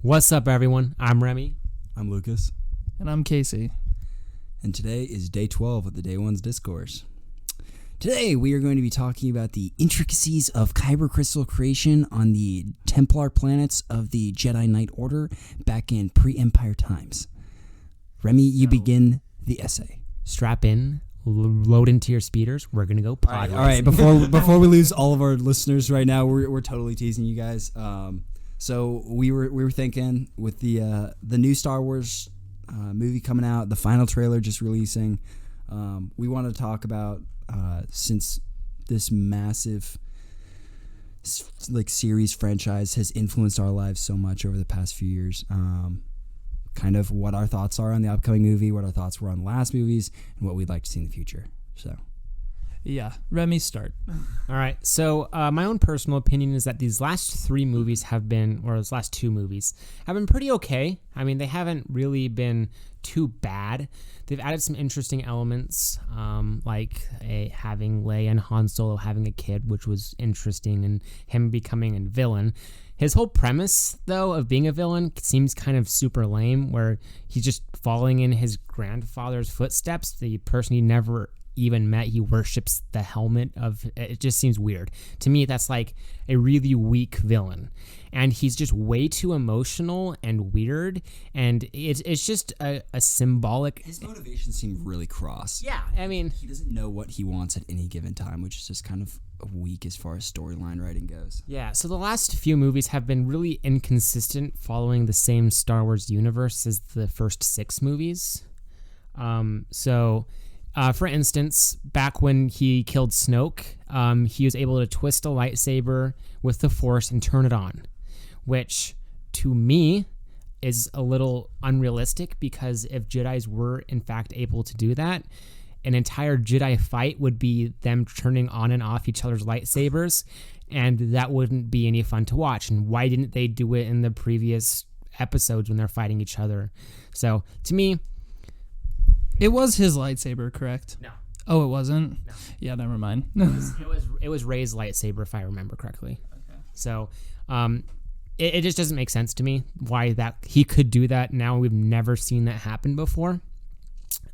What's up, everyone? I'm Remy. I'm Lukas. And I'm Casey. And today is day 12 of the Day Ones Discourse. Today we are going to be talking about the intricacies of kyber crystal creation on the Templar planets of the Jedi Knight Order back in pre-Empire times. Remy, you begin the essay. Strap in, load into your speeders. We're going to go pod. All right. Before we lose all of our listeners right now, we're totally teasing you guys. So we were thinking with the new Star Wars movie coming out, the final trailer just releasing, we want to talk about since this massive series franchise has influenced our lives so much over the past few years, kind of what our thoughts are on the upcoming movie, what our thoughts were on the last movies, and what we'd like to see in the future. So. Yeah, Remy, start. All right. So my own personal opinion is that these last three movies have been, or those last two movies, have been pretty okay. I mean, they haven't really been too bad. They've added some interesting elements, like having Leia and Han Solo having a kid, which was interesting, and him becoming a villain. His whole premise, though, of being a villain seems kind of super lame, where he's just following in his grandfather's footsteps, the person he never even met. He worships the helmet of it. Just seems weird to me. That's like a really weak villain, and he's just way too emotional and weird, and it's just a symbolic. His motivations seem really cross. Yeah, I mean, he doesn't know what he wants at any given time, which is just kind of weak as far as storyline writing goes. Yeah, so the last few movies have been really inconsistent, following the same Star Wars universe as the first six movies. For instance, back when he killed Snoke, he was able to twist a lightsaber with the Force and turn it on, which to me is a little unrealistic, because if Jedis were in fact able to do that, an entire Jedi fight would be them turning on and off each other's lightsabers, and that wouldn't be any fun to watch. And why didn't they do it in the previous episodes when they're fighting each other? So to me, it was his lightsaber, correct? No. Oh, it wasn't? No. Yeah, never mind. It was Rey's lightsaber, if I remember correctly. Okay. So, it just doesn't make sense to me why that he could do that now. We've never seen that happen before.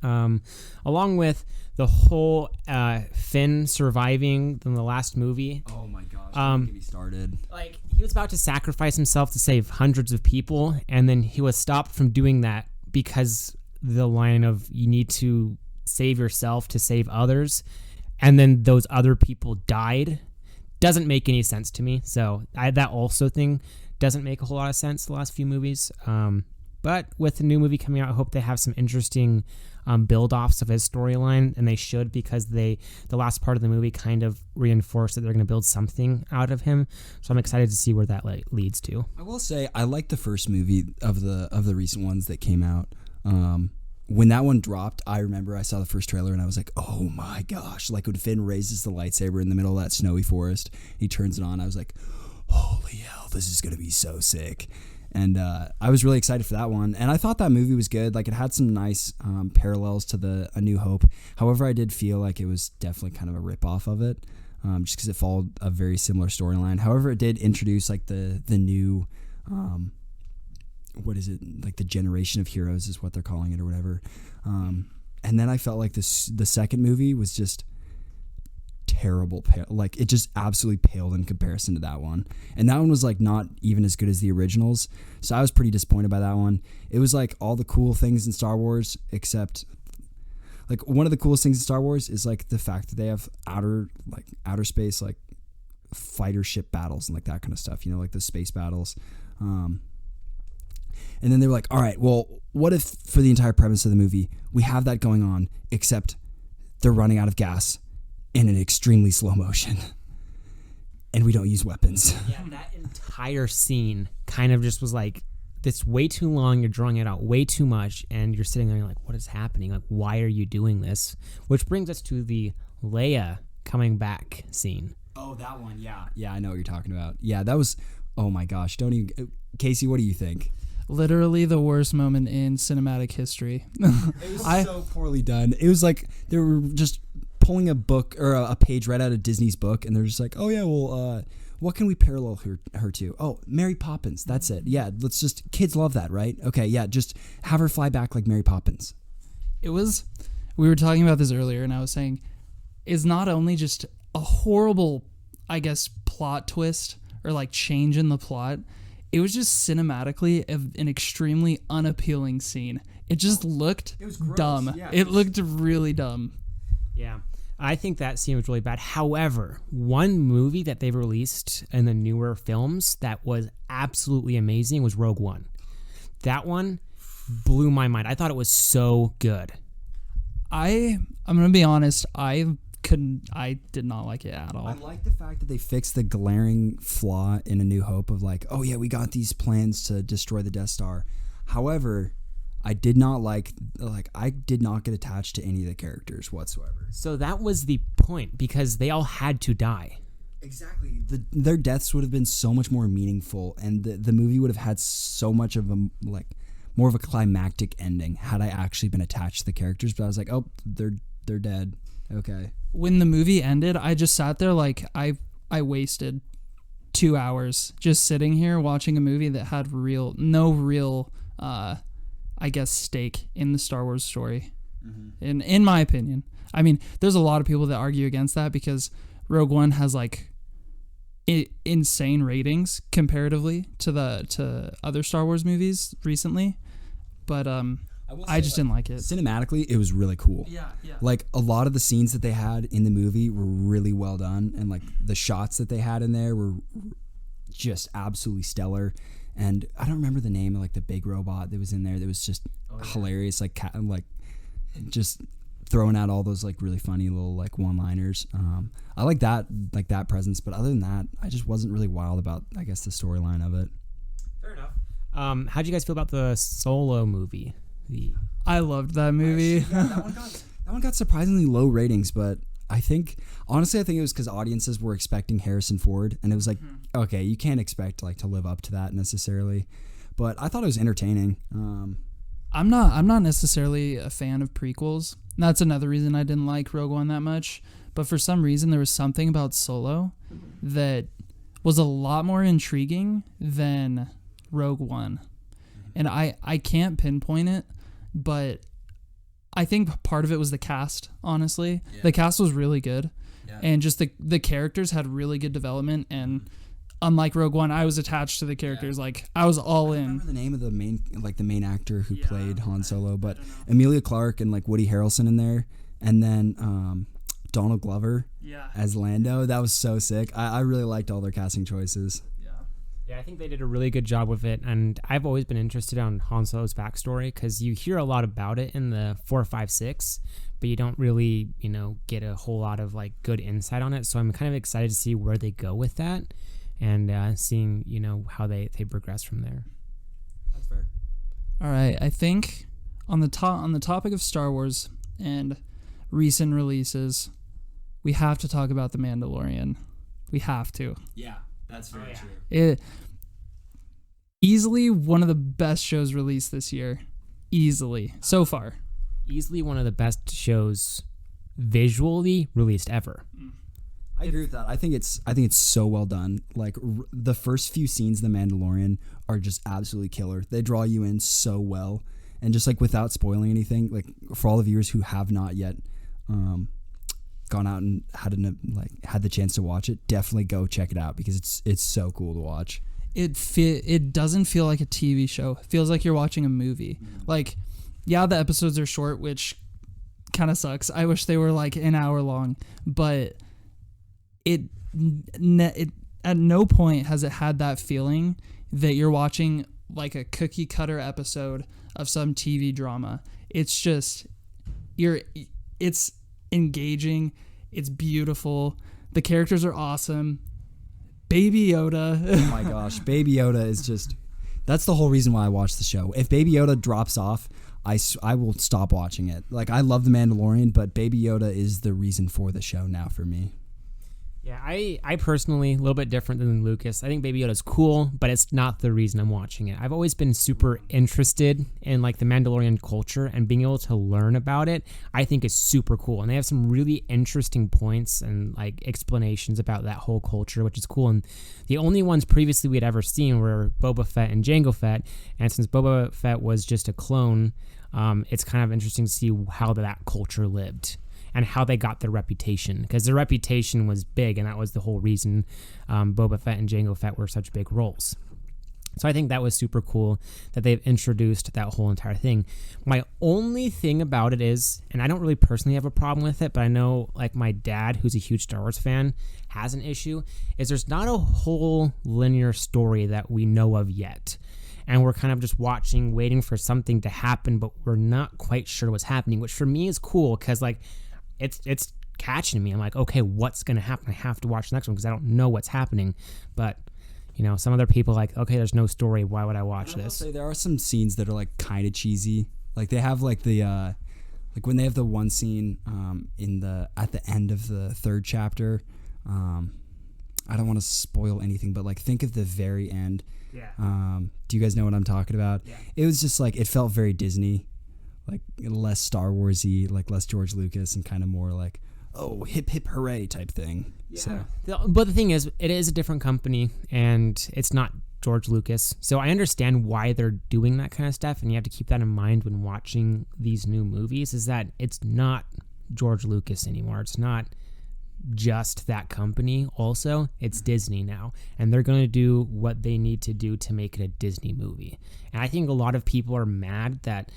Along with the whole Finn surviving in the last movie. Oh my gosh! Don't get me started. Like, he was about to sacrifice himself to save hundreds of people, and then he was stopped from doing that because the line of you need to save yourself to save others, and then those other people died, doesn't make any sense to me. So that also thing doesn't make a whole lot of sense, the last few movies. But with the new movie coming out, I hope they have some interesting build-offs of his storyline, and they should, because the last part of the movie kind of reinforced that they're going to build something out of him. So I'm excited to see where that leads to. I will say I like the first movie of the recent ones that came out. When that one dropped, I remember I saw the first trailer and I was like, oh my gosh. Like when Finn raises the lightsaber in the middle of that snowy forest, he turns it on. I was like, holy hell, this is going to be so sick. And I was really excited for that one. And I thought that movie was good. Like, it had some nice parallels to A New Hope. However, I did feel like it was definitely kind of a ripoff of it, just because it followed a very similar storyline. However, it did introduce like the new... what is it, like the generation of heroes is what they're calling it or whatever, and then I felt like the second movie was just terrible. Like, it just absolutely paled in comparison to that one, and that one was like not even as good as the originals, so I was pretty disappointed by that one. It was like all the cool things in Star Wars, except like one of the coolest things in Star Wars is like the fact that they have outer space, like fighter ship battles and like that kind of stuff, you know, like the space battles. And then they were like, all right, well, what if for the entire premise of the movie, we have that going on, except they're running out of gas in an extremely slow motion, and we don't use weapons. Yeah, that entire scene kind of just was like, this way too long, you're drawing it out way too much, and you're sitting there and you're like, what is happening? Like, why are you doing this? Which brings us to the Leia coming back scene. Oh, that one, yeah. Yeah, I know what you're talking about. Yeah, that was, oh my gosh. Casey, what do you think? Literally the worst moment in cinematic history. It was so poorly done. It was like they were just pulling a book or a page right out of Disney's book, and they're just like, oh yeah, well, what can we parallel her to? Oh, Mary Poppins. That's it. Yeah, let's just, kids love that, right? Okay, yeah, just have her fly back like Mary Poppins. We were talking about this earlier, and I was saying, it's not only just a horrible, I guess, plot twist or like change in the plot. It was just cinematically an extremely unappealing scene. It just looked dumb. Yeah, it looked really dumb. Yeah. I think that scene was really bad. However, one movie that they've released in the newer films that was absolutely amazing was Rogue One. That one blew my mind. I thought it was so good. I'm gonna be honest. I did not like it at all. I like the fact that they fixed the glaring flaw in A New Hope of like, oh yeah, we got these plans to destroy the Death Star. However, I did not I did not get attached to any of the characters whatsoever. So that was the point, because they all had to die. Exactly. Their deaths would have been so much more meaningful, and the movie would have had so much of a more of a climactic ending had I actually been attached to the characters. But I was like, oh, they're dead. Okay. When the movie ended, I just sat there like I wasted 2 hours just sitting here watching a movie that had no real I guess stake in the Star Wars story. Mm-hmm. In my opinion. I mean, there's a lot of people that argue against that because Rogue One has like insane ratings comparatively to other Star Wars movies recently, but I just didn't like it. Cinematically, it was really cool. Yeah. Like a lot of the scenes that they had in the movie were really well done, and like the shots that they had in there were just absolutely stellar. And I don't remember the name of like the big robot that was in there that was just hilarious, like just throwing out all those like really funny little like one-liners. I like that presence, but other than that, I just wasn't really wild about, I guess, the storyline of it. Fair enough. How'd you guys feel about the Solo movie? I loved that movie. That one got surprisingly low ratings, but I think it was because audiences were expecting Harrison Ford, and it was like, okay, you can't expect like to live up to that necessarily. But I thought it was entertaining. I'm not necessarily a fan of prequels. That's another reason I didn't like Rogue One that much. But for some reason, there was something about Solo that was a lot more intriguing than Rogue One. And I can't pinpoint it, but I think part of it was the cast, honestly. Yeah. The cast was really good. Yeah. And just the characters had really good development, and unlike Rogue One, I was attached to the characters. Yeah. Like I was all in. I remember the name of the main actor who played Han Solo, but Emilia Clarke and like Woody Harrelson in there, and then Donald Glover as Lando. That was so sick. I really liked all their casting choices. Yeah, I think they did a really good job with it, and I've always been interested on Han Solo's backstory because you hear a lot about it in the 4, 5, 6, but you don't really, get a whole lot of like good insight on it. So I'm kind of excited to see where they go with that, and seeing how they progress from there. That's fair. All right, I think on the topic of Star Wars and recent releases, we have to talk about The Mandalorian. We have to. Yeah. That's very true. Easily one of the best shows released this year. Easily. So far. Easily one of the best shows visually released ever. I agree with that. I think it's so well done. Like the first few scenes of The Mandalorian are just absolutely killer. They draw you in so well. And just like without spoiling anything, like for all the viewers who have not yet gone out and had the chance to watch it, definitely go check it out because it's so cool to watch. It doesn't feel like a TV show. It feels like you're watching a movie. Like, yeah, the episodes are short, which kind of sucks. I wish they were like an hour long, but it at no point has it had that feeling that you're watching like a cookie cutter episode of some TV drama. It's just it's engaging, it's beautiful, the characters are awesome. Baby Yoda. Oh my gosh, Baby Yoda is just, that's the whole reason why I watch the show. If Baby Yoda drops off, I will stop watching it. Like I love The Mandalorian, but Baby Yoda is the reason for the show now for me. Yeah, I personally, a little bit different than Lucas. I think Baby Yoda's cool, but it's not the reason I'm watching it. I've always been super interested in like the Mandalorian culture, and being able to learn about it, I think is super cool. And they have some really interesting points and like explanations about that whole culture, which is cool. And the only ones previously we had ever seen were Boba Fett and Jango Fett. And since Boba Fett was just a clone, it's kind of interesting to see how that culture lived and how they got their reputation, because their reputation was big, and that was the whole reason Boba Fett and Jango Fett were such big roles. So I think that was super cool that they've introduced that whole entire thing. My only thing about it is, and I don't really personally have a problem with it, but I know like my dad, who's a huge Star Wars fan, has an issue, is there's not a whole linear story that we know of yet. And we're kind of just watching, waiting for something to happen, but we're not quite sure what's happening, which for me is cool, because like it's catching me. I'm like, okay, what's going to happen? I have to watch the next one because I don't know what's happening. But, you know, some other people like, okay, there's no story. Why would I watch this? Say there are some scenes that are like kind of cheesy. Like they have like the, like when they have the one scene at the end of the third chapter. I don't want to spoil anything, but like think of the very end. Yeah. Do you guys know what I'm talking about? Yeah. It was just like, it felt very Disney. Like less Star Wars-y, like less George Lucas, and kind of more like, oh, hip hip hooray type thing. Yeah. So, but the thing is, it is a different company, and it's not George Lucas. So I understand why they're doing that kind of stuff, and you have to keep that in mind when watching these new movies, is that it's not George Lucas anymore. It's not just that company. Also, it's Disney now, and they're going to do what they need to do to make it a Disney movie. And I think a lot of people are mad that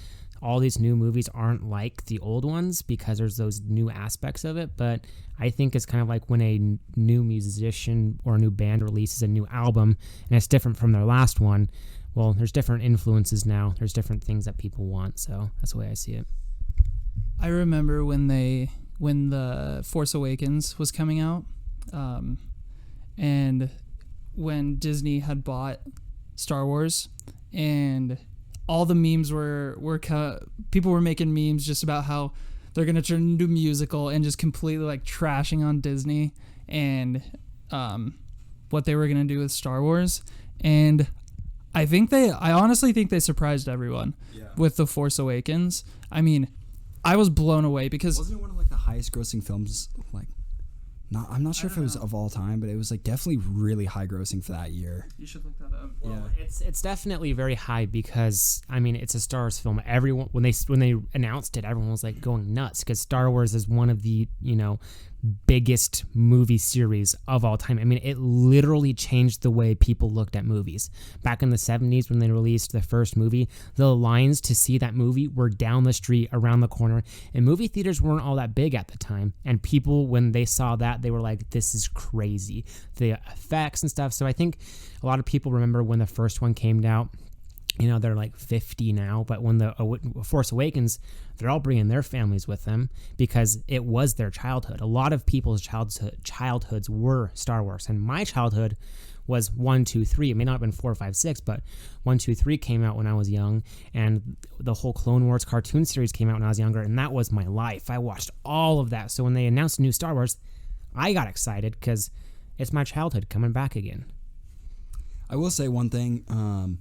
all these new movies aren't like the old ones because there's those new aspects of it. But I think it's kind of like when a new musician or a new band releases a new album and it's different from their last one. Well, there's different influences now. There's different things that people want. So that's the way I see it. I remember when the Force Awakens was coming out, and when Disney had bought Star Wars, and all the memes people were making memes just about how they're going to turn into a musical and just completely like trashing on Disney and what they were going to do with Star Wars. And I honestly think they surprised everyone with The Force Awakens. I mean, I was blown away because wasn't it one of like the highest grossing films? Like, I'm not sure if it was of all time, but it was like definitely really high grossing for that year. You should look that up. Well, it's definitely very high because I mean it's a Star Wars film. Everyone when they announced it, everyone was like going nuts because Star Wars is one of the biggest movie series of all time. I mean, it literally changed the way people looked at movies. Back in the 70s when they released the first movie, the lines to see that movie were down the street, around the corner, and movie theaters weren't all that big at the time. And people, when they saw that, they were like, this is crazy. The effects and stuff. So I think a lot of people remember when the first one came out. They're like 50 now, but when the Force Awakens, they're all bringing their families with them because it was their childhood. A lot of people's childhoods were Star Wars, and my childhood was 1, 2, 3. It may not have been 4, 5, 6, but 1, 2, 3 came out when I was young, and the whole Clone Wars cartoon series came out when I was younger, and that was my life. I watched all of that. So when they announced a new Star Wars, I got excited because it's my childhood coming back again. I will say one thing.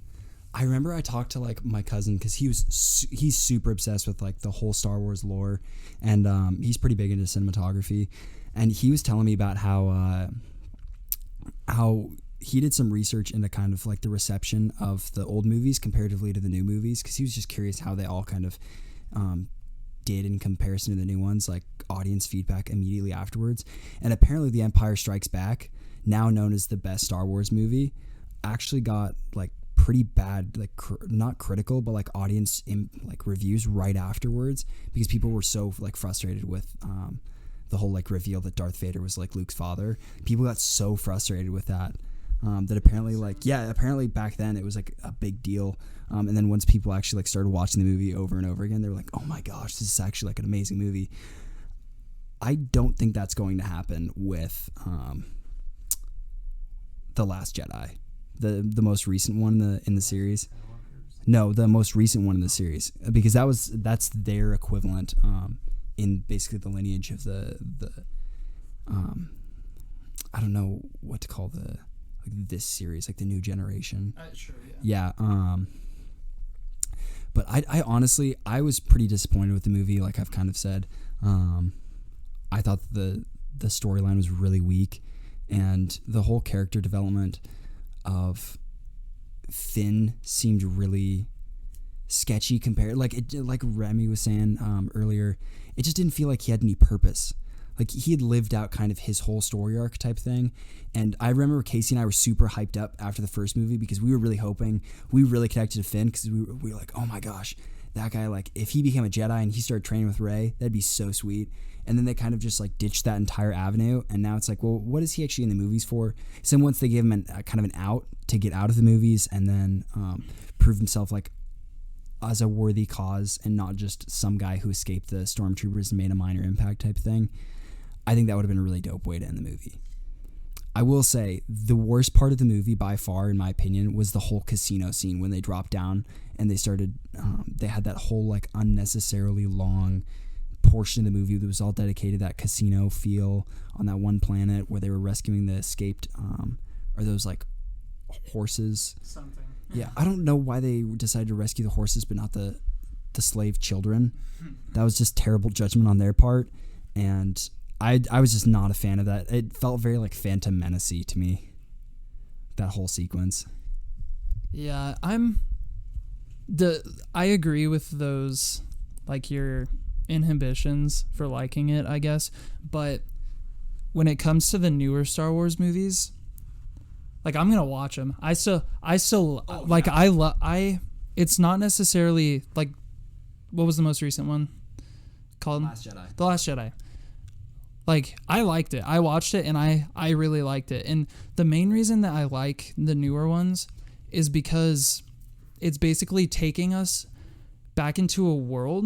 I remember I talked to like my cousin because he's super obsessed with like the whole Star Wars lore, and he's pretty big into cinematography, and he was telling me about how he did some research into kind of like the reception of the old movies comparatively to the new movies, because he was just curious how they all kind of did in comparison to the new ones, like audience feedback immediately afterwards. And apparently The Empire Strikes Back, now known as the best Star Wars movie, actually got like pretty bad, like not critical, but like audience reviews right afterwards, because people were so like frustrated with the whole like reveal that Darth Vader was like Luke's father. People got so frustrated with that that apparently back then it was like a big deal. And then once people actually like started watching the movie over and over again, they were like, oh my gosh, this is actually like an amazing movie. I don't think that's going to happen with The Last Jedi. The most recent one in the series. No, the most recent one in the series, because that's their equivalent in basically the lineage of the I don't know what to call this series, like the new generation. Sure, yeah. Yeah. But I honestly, I was pretty disappointed with the movie. Like I've kind of said, I thought the storyline was really weak, and the whole character development of Finn seemed really sketchy compared. Like Remy was saying earlier, it just didn't feel like he had any purpose. Like he had lived out kind of his whole story arc type thing. And I remember Casey and I were super hyped up after the first movie because we were really hoping, we really connected to Finn because we were like, oh my gosh, that guy, like if he became a Jedi and he started training with Rey, that'd be so sweet. And then they kind of just like ditched that entire avenue. And now it's like, well, what is he actually in the movies for? So once they gave him kind of an out to get out of the movies and then prove himself like as a worthy cause and not just some guy who escaped the stormtroopers and made a minor impact type thing, I think that would have been a really dope way to end the movie. I will say the worst part of the movie by far, in my opinion, was the whole casino scene when they dropped down and they started, they had that whole like unnecessarily long portion of the movie that was all dedicated to that casino feel on that one planet where they were rescuing the escaped, or those like horses. Something. Yeah, I don't know why they decided to rescue the horses but not the slave children. That was just terrible judgment on their part, and I was just not a fan of that. It felt very like Phantom Menace-y to me, that whole sequence. Yeah, I agree with those, like your inhibitions for liking it, I guess. But when it comes to the newer Star Wars movies, like I'm gonna watch them. I still like yeah. It's not necessarily like, what was the most recent one called? The Last Jedi. Like, I liked it. I watched it, and I really liked it. And the main reason that I like the newer ones is because it's basically taking us back into a world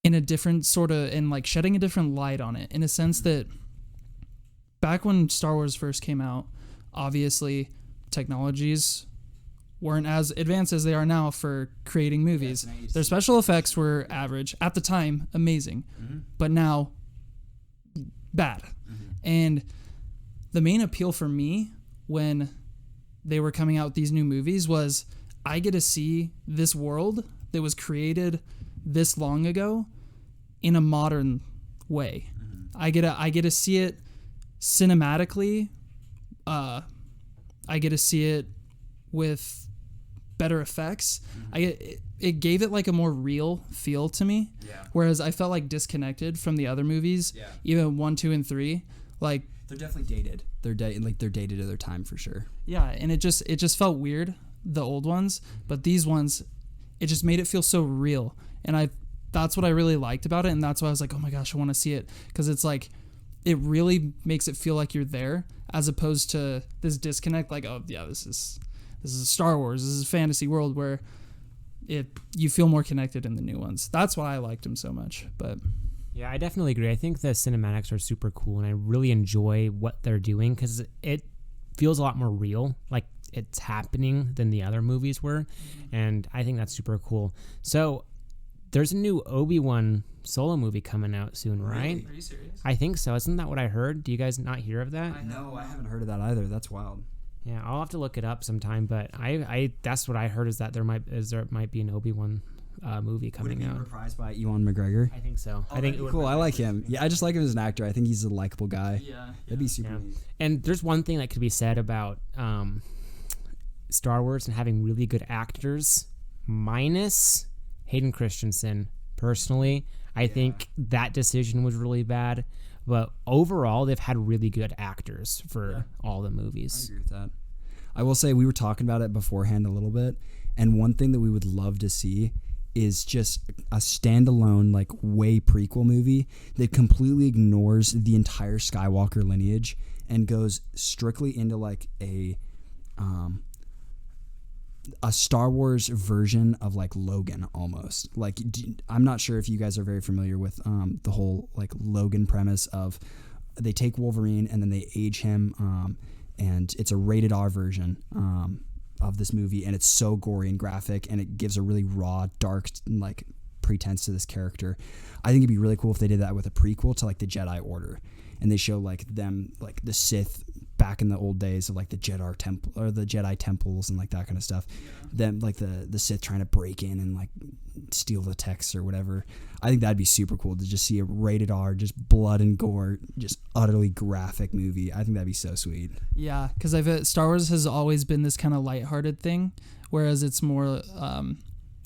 in a different sort of, and like shedding a different light on it, in a sense that back when Star Wars first came out, obviously technologies weren't as advanced as they are now for creating movies. Yeah, their special effects were average. At the time, amazing. Mm-hmm. But now, bad. Mm-hmm. And the main appeal for me when they were coming out with these new movies was I get to see this world that was created this long ago in a modern way. Mm-hmm. I get to see it cinematically. I get to see it with better effects. Mm-hmm. It gave it like a more real feel to me. Yeah. Whereas I felt like disconnected from the other movies, even 1, 2, and 3. Like they're definitely dated. They're dated to their time for sure. Yeah, and it just felt weird, the old ones, but these ones, it just made it feel so real. And that's what I really liked about it, and that's why I was like, oh my gosh, I want to see it, because it's like it really makes it feel like you're there, as opposed to this disconnect. Like, oh yeah, this is Star Wars. This is a fantasy world where you feel more connected in the new ones. That's why I liked them so much. But yeah, I definitely agree. I think the cinematics are super cool, and I really enjoy what they're doing because it feels a lot more real, like it's happening, than the other movies were. Mm-hmm. And I think that's super cool. So there's a new Obi-Wan solo movie coming out soon, right? Are you serious? I think so. Isn't that what I heard? Do you guys not hear of that? No, I haven't heard of that either. That's wild. Yeah, I'll have to look it up sometime. But I that's what I heard, is that there might be an Obi-Wan movie coming out. Would it be reprised by Ewan McGregor? I think so. I think cool. I like him. Yeah, I just like him as an actor. I think he's a likable guy. Yeah, that'd be super neat. And there's one thing that could be said about Star Wars and having really good actors, minus Hayden Christensen. Personally, I think that decision was really bad. But overall, they've had really good actors for all the movies. I agree with that. I will say, we were talking about it beforehand a little bit, and one thing that we would love to see is just a standalone, like, way prequel movie that completely ignores the entire Skywalker lineage and goes strictly into, like, a Star Wars version of, like, Logan, almost. Like, I'm not sure if you guys are very familiar with the whole, like, Logan premise of they take Wolverine and then they age him, and it's a rated R version of this movie, and it's so gory and graphic, and it gives a really raw, dark, like, pretense to this character. I think it'd be really cool if they did that with a prequel to, like, the Jedi Order, and they show like them, like the Sith back in the old days of like the Jedi temples and like that kind of stuff. Them like the Sith trying to break in and like steal the texts or whatever. I think that'd be super cool to just see a rated R, just blood and gore, just utterly graphic movie. I think that'd be so sweet. Yeah, because Star Wars has always been this kind of lighthearted thing, whereas it's more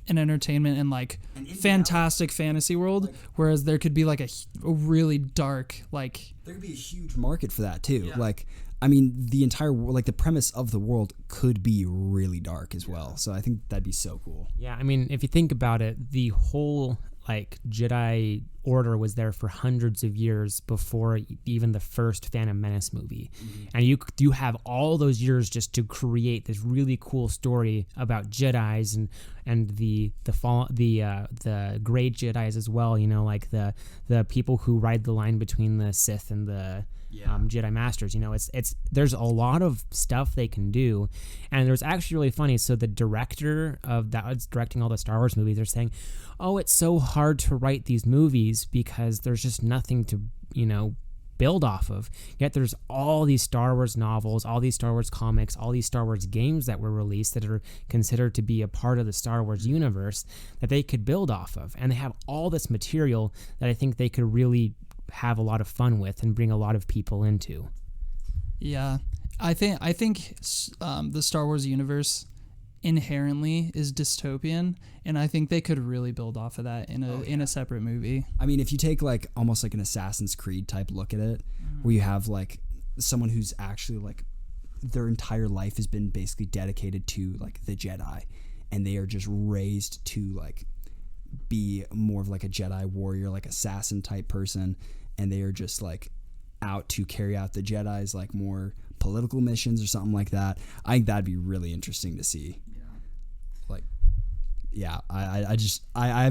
an entertainment and like fantastic fantasy world, like, whereas there could be like a really dark, like there could be a huge market for that too. Yeah. Like, I mean, the entire like the premise of the world could be really dark as well. So I think that'd be so cool. Yeah, I mean, if you think about it, the whole like Jedi Order was there for hundreds of years before even the first Phantom Menace movie, and you have all those years just to create this really cool story about Jedis and the gray Jedis as well. You know, like the people who ride the line between the Sith and the Jedi Masters. You know, it's there's a lot of stuff they can do, and it was actually really funny. So the director of that was directing all the Star Wars movies. They're saying, "Oh, it's so hard to write these movies because there's just nothing to build off of. Yet there's all these Star Wars novels, all these Star Wars comics, all these Star Wars games that were released that are considered to be a part of the Star Wars universe that they could build off of, and they have all this material that I think they could really have a lot of fun with and bring a lot of people into." Yeah, I think the Star Wars universe inherently is dystopian, and I think they could really build off of that in a separate movie. I mean, if you take like almost like an Assassin's Creed type look at it, where you have like someone who's actually like their entire life has been basically dedicated to like the Jedi, and they are just raised to like be more of like a Jedi warrior, like assassin type person, and they are just like out to carry out the Jedi's like more political missions or something like that. I think that'd be really interesting to see. I'm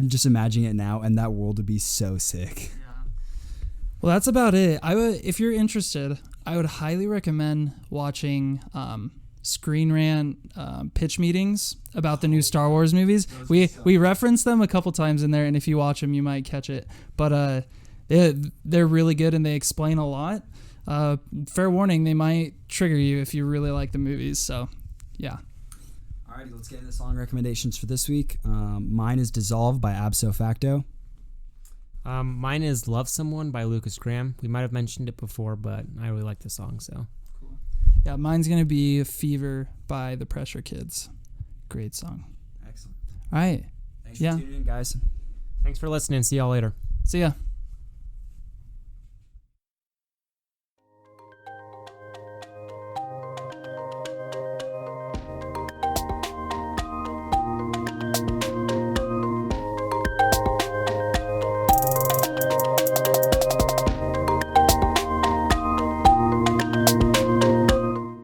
just imagining it now, and that world would be so sick. Well, that's about it. If you're interested, I would highly recommend watching Screen Rant pitch meetings about the new Star Wars movies. We reference them a couple times in there, and if you watch them, you might catch it. But they're really good, and they explain a lot. Fair warning, they might trigger you if you really like the movies. So, yeah. Alrighty, let's get into song recommendations for this week. Mine is Dissolve by Absofacto. Mine is Love Someone by Lukas Graham. We might have mentioned it before, but I really like the song, so. Cool. Yeah, mine's going to be Fever by the Pressure Kids. Great song. Excellent. All right. Thanks for tuning in, guys. Thanks for listening. See y'all later. See ya.